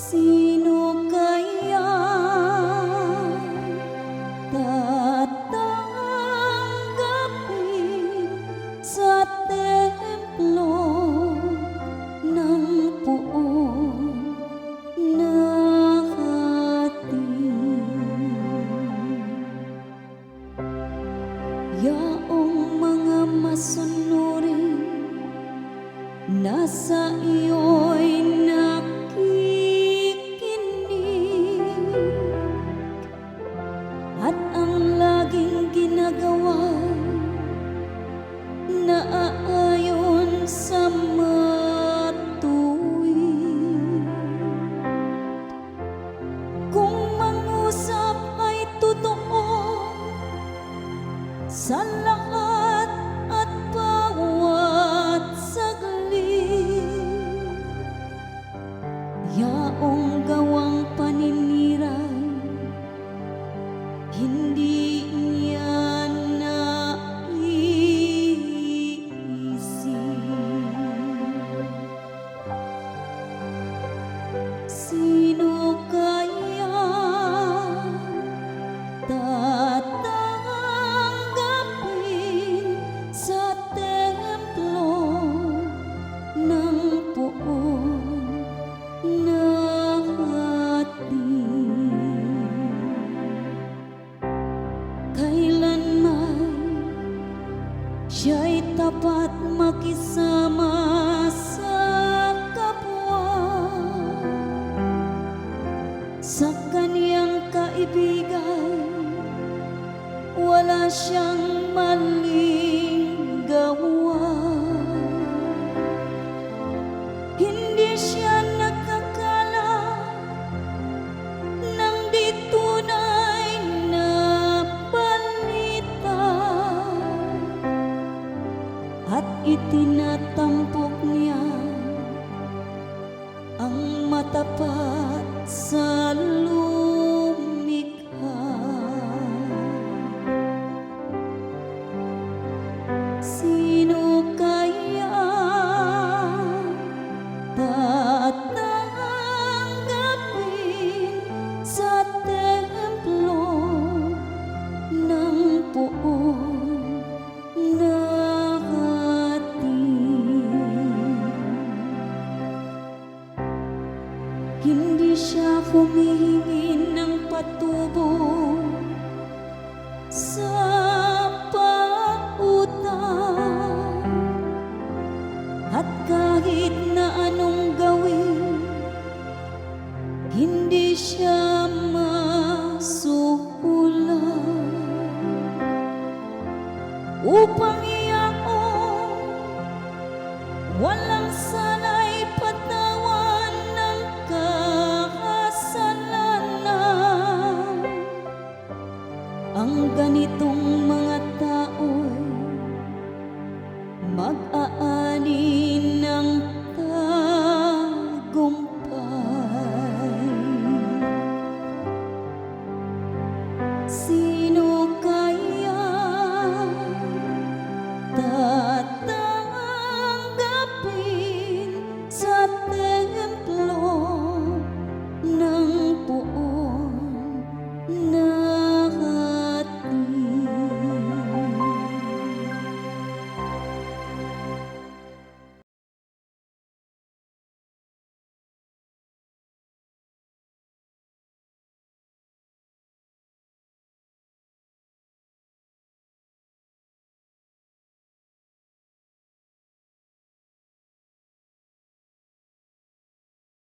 Sino kaya tatanggapin sa templo ng puong na hati? Yaong mga masunurin nasa iyo'y nakikinig, at ang laging ginagawa naaayon sa matuwid. Kung mangusap ay totoo sa lahat at bawat saglit, yaong gawang paninira'y hindi niya naiisip. Sino kaya tatanggapin sa templo ng puong na hati? Kailanman siya'y tapat makisama sa kapwa, sa kaniyang kaibigan wala siyang maling gawa. Hindi siya nakakala ng di tunay na balita, at itinatampok niya ang matapat sa lumikha. Sino kaya tatanggapin sa templo ng puong na hati? Hindi siya humihingi ng patubo sa